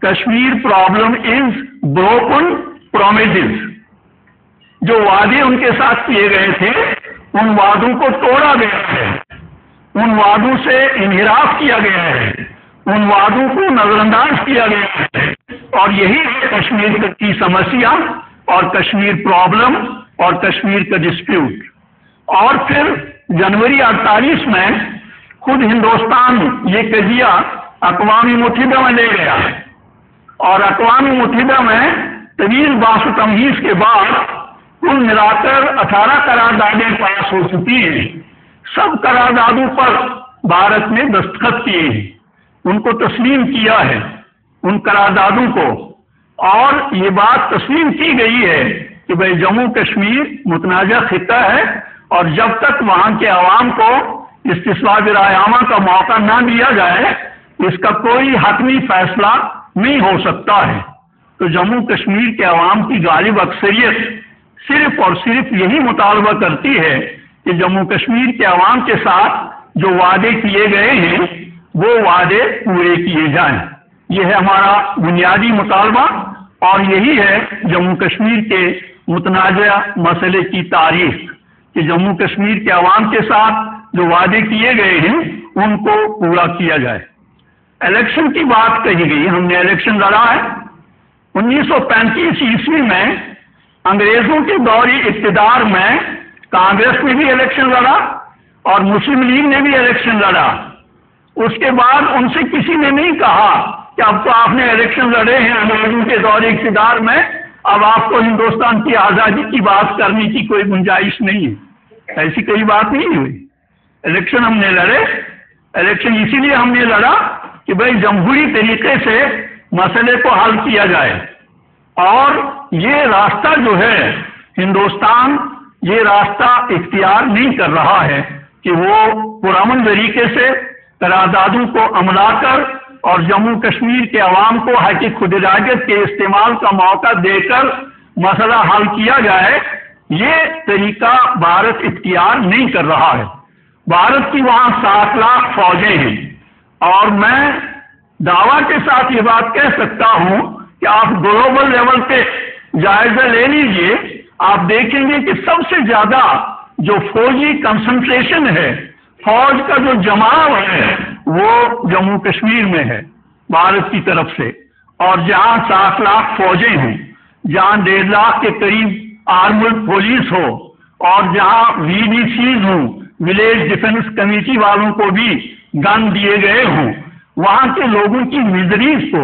Kashmir problem is broken promises. جو وعدے ان کے ساتھ کیے گئے تھے ان وعدوں کو توڑا گیا ہے, ان وعدوں سے انحراف کیا گیا ہے, ان وعدوں کو نظر انداز کیا گیا ہے. اور یہی ہے کشمیر کی سمسیا اور کشمیر پرابلم اور کشمیر کا ڈسپیوٹ. اور پھر جنوری 48 میں خود ہندوستان یہ قضیہ اقوام متحدہ میں لے گیا, اور اقوام متحدہ میں طویل بحث و تمہیز کے بعد کل ملا کر 18 قراردادیں پاس ہو چکی ہیں. سب قراردادوں پر بھارت نے دستخط کیے ہیں, ان کو تسلیم کیا ہے ان قراردادوں کو. اور یہ بات تسلیم کی گئی ہے کہ بھائی جموں کشمیر متنازع خطہ ہے, اور جب تک وہاں کے عوام کو استصواب رائے عامہ کا موقع نہ دیا جائے اس کا کوئی حتمی فیصلہ نہیں ہو سکتا ہے. تو جموں کشمیر کے عوام کی غالب اکثریت صرف اور صرف یہی مطالبہ کرتی ہے کہ جموں کشمیر کے عوام کے ساتھ جو وعدے کیے گئے ہیں وہ وعدے پورے کیے جائیں. یہ ہے ہمارا بنیادی مطالبہ, اور یہی ہے جموں کشمیر کے متنازع مسئلے کی تعریف کہ جموں کشمیر کے عوام کے ساتھ جو وعدے کیے گئے ہیں ان کو پورا کیا جائے. الیکشن کی بات کہی گئی, ہم نے الیکشن لڑا ہے. 1935 عیسوی میں انگریزوں کے دور اقتدار میں کانگریس نے بھی الیکشن لڑا اور مسلم لیگ نے بھی الیکشن لڑا. اس کے بعد ان سے کسی نے نہیں کہا کہ اب تو آپ نے الیکشن لڑے ہیں انگریزوں کے دور اقتدار میں, اب آپ کو ہندوستان کی آزادی کی بات کرنے کی کوئی گنجائش نہیں ہے. ایسی کوئی بات نہیں ہوئی. الیکشن ہم نے لڑے. الیکشن اسی لیے ہم نے لڑا کہ بھائی جمہوری طریقے سے مسئلے کو حل کیا جائے, اور یہ راستہ جو ہے ہندوستان یہ راستہ اختیار نہیں کر رہا ہے کہ وہ پرامن طریقے سے قراردادوں کو عملا کر اور جموں کشمیر کے عوام کو حق خود ارادیت کے استعمال کا موقع دے کر مسئلہ حل کیا جائے. یہ طریقہ بھارت اختیار نہیں کر رہا ہے. بھارت کی وہاں 7 لاکھ فوجیں ہیں, اور میں دعویٰ کے ساتھ یہ بات کہہ سکتا ہوں کہ آپ گلوبل لیول پہ جائزہ لے لیجئے, آپ دیکھیں گے کہ سب سے زیادہ جو فوجی کنسنٹریشن ہے, فوج کا جو جماؤ ہے وہ جموں کشمیر میں ہے بھارت کی طرف سے. اور جہاں 7 لاکھ فوجیں ہیں, جہاں 1.5 لاکھ کے قریب آرمڈ پولیس ہو, اور جہاں VDCs ہوں, ولیج ڈیفنس کمیٹی والوں کو بھی گن دیے گئے ہوں, وہاں کے لوگوں کی میزریز کو,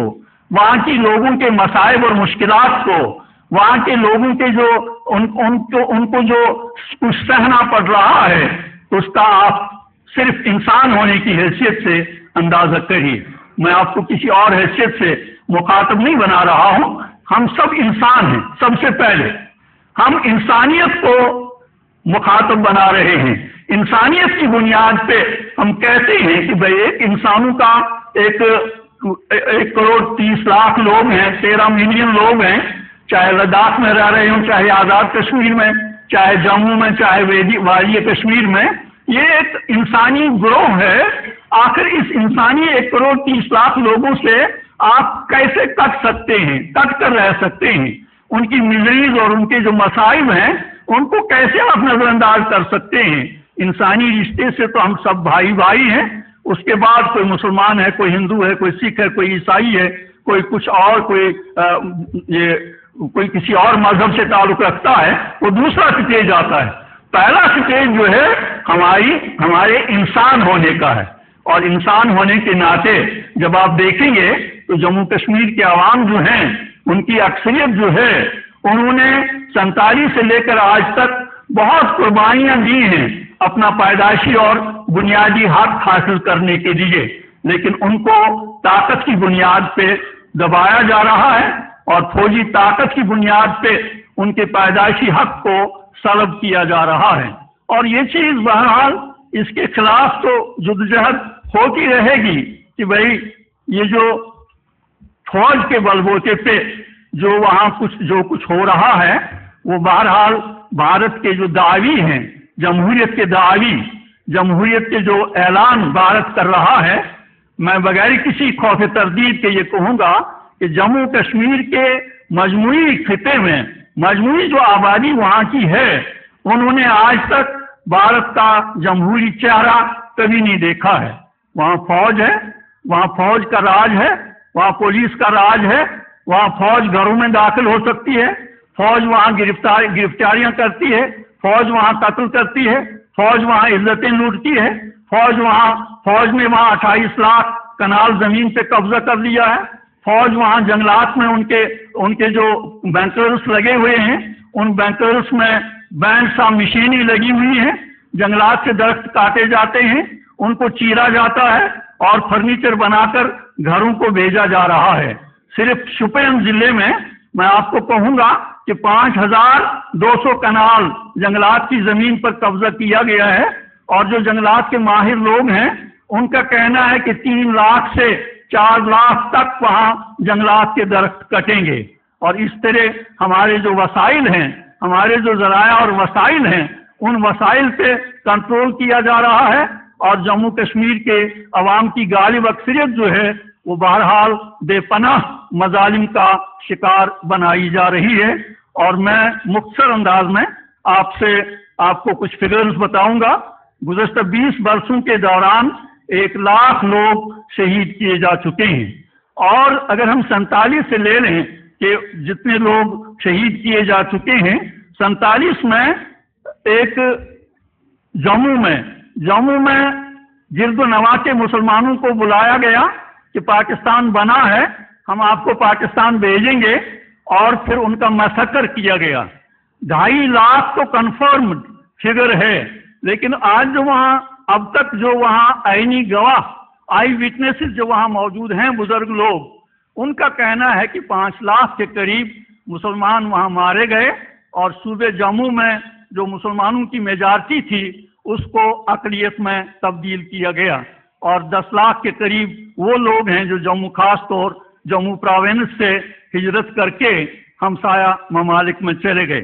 وہاں کی لوگوں کے مصائب اور مشکلات کو, وہاں کے لوگوں کے جو ان کو جو کچھ سہنا پڑ رہا ہے اس کا آپ صرف انسان ہونے کی حیثیت سے اندازہ کریے. میں آپ کو کسی اور حیثیت سے مخاطب نہیں بنا رہا ہوں. ہم سب انسان ہیں. سب سے پہلے ہم انسانیت کو مخاطب بنا رہے ہیں. انسانیت کی بنیاد پہ ہم کہتے ہیں کہ بھئی ایک انسانوں کا 1 کروڑ 30 لاکھ لوگ ہیں, 13 ملین لوگ ہیں, چاہے لداخ میں رہ رہے ہوں, چاہے آزاد کشمیر میں, چاہے جموں میں, چاہے وادی کشمیر میں. یہ ایک انسانی گروہ ہے. آخر اس انسانی 1 کروڑ 30 لاکھ لوگوں سے آپ کیسے کٹ سکتے ہیں, کٹ کر رہ سکتے ہیں؟ ان کی میزریز اور ان کے جو مصائب ہیں ان کو کیسے آپ نظر انداز کر سکتے ہیں؟ انسانی رشتے سے تو ہم سب بھائی بھائی ہیں. اس کے بعد کوئی مسلمان ہے, کوئی ہندو ہے, کوئی سکھ ہے, کوئی عیسائی ہے, کوئی کچھ اور, کوئی کسی اور مذہب سے تعلق رکھتا ہے, وہ دوسرا سٹیج آتا ہے. پہلا سٹیج جو ہے ہمارے انسان ہونے کا ہے. اور انسان ہونے کے ناطے جب آپ دیکھیں گے تو جموں کشمیر کے عوام جو ہیں ان کی اکثریت جو ہے انہوں نے 47 سے لے کر آج تک بہت قربانیاں دی ہیں اپنا پیدائشی اور بنیادی حق حاصل کرنے کے لیے, لیکن ان کو طاقت کی بنیاد پہ دبایا جا رہا ہے اور فوجی طاقت کی بنیاد پہ ان کے پیدائشی حق کو سلب کیا جا رہا ہے. اور یہ چیز بہرحال اس کے خلاف تو جدوجہد ہوتی رہے گی کہ بھئی یہ جو فوج کے بلبوتے پہ جو وہاں جو کچھ ہو رہا ہے وہ بہرحال بھارت کے جو دعوی ہیں, جمہوریت کے دعوی, جمہوریت کے جو اعلان بھارت کر رہا ہے, میں بغیر کسی خوف تردید کے یہ کہوں گا کہ جموں کشمیر کے مجموعی خطے میں مجموعی جو آبادی وہاں کی ہے انہوں نے آج تک بھارت کا جمہوری چہرہ کبھی نہیں دیکھا ہے. وہاں فوج ہے، وہاں فوج کا راج ہے، وہاں پولیس کا راج ہے، وہاں فوج گھروں میں داخل ہو سکتی ہے، فوج وہاں گرفتاریاں کرتی ہے، فوج وہاں قتل کرتی ہے، فوج وہاں عزتیں لوٹتی ہے، فوج نے وہاں 28 لاکھ کنال زمین پہ قبضہ کر لیا ہے، فوج وہاں جنگلات میں ان کے جو بینکرس لگے ہوئے ہیں ان بینکرس میں بینڈ سا مشینیں لگی ہوئی ہیں، جنگلات سے درخت کاٹے جاتے ہیں، ان کو چیرا جاتا ہے اور فرنیچر بنا کر گھروں کو بھیجا جا رہا ہے. صرف شوپین ضلع میں آپ کو کہوں گا کہ 5200 کنال جنگلات کی زمین پر قبضہ کیا گیا ہے، اور جو جنگلات کے ماہر لوگ ہیں ان کا کہنا ہے کہ 3 لاکھ سے 4 لاکھ تک وہاں جنگلات کے درخت کٹیں گے. اور اس طرح ہمارے جو وسائل ہیں، ہمارے جو ذرائع اور وسائل ہیں، ان وسائل پہ کنٹرول کیا جا رہا ہے، اور جموں کشمیر کے عوام کی غالب اکثریت جو ہے وہ بہرحال بے پناہ مظالم کا شکار بنائی جا رہی ہے. اور میں مختصر انداز میں آپ کو کچھ فگرز بتاؤں گا. گزشتہ 20 برسوں کے دوران 1 لاکھ لوگ شہید کیے جا چکے ہیں، اور اگر ہم 47 سے لے لیں کہ جتنے لوگ شہید کیے جا چکے ہیں، 47 میں ایک جموں میں گرد و نواح کے مسلمانوں کو بلایا گیا کہ پاکستان بنا ہے، ہم آپ کو پاکستان بھیجیں گے، اور پھر ان کا میسکر کیا گیا. 2.5 لاکھ تو کنفرم فگر ہے، لیکن آج جو وہاں اب تک جو وہاں عینی گواہ آئی وٹنسز جو وہاں موجود ہیں بزرگ لوگ، ان کا کہنا ہے کہ 5 لاکھ کے قریب مسلمان وہاں مارے گئے، اور صوبے جموں میں جو مسلمانوں کی میجارٹی تھی اس کو اقلیت میں تبدیل کیا گیا، اور 10 لاکھ کے قریب وہ لوگ ہیں جو جموں خاص طور جموں پراونس سے ہجرت کر کے ہمسایہ ممالک میں چلے گئے.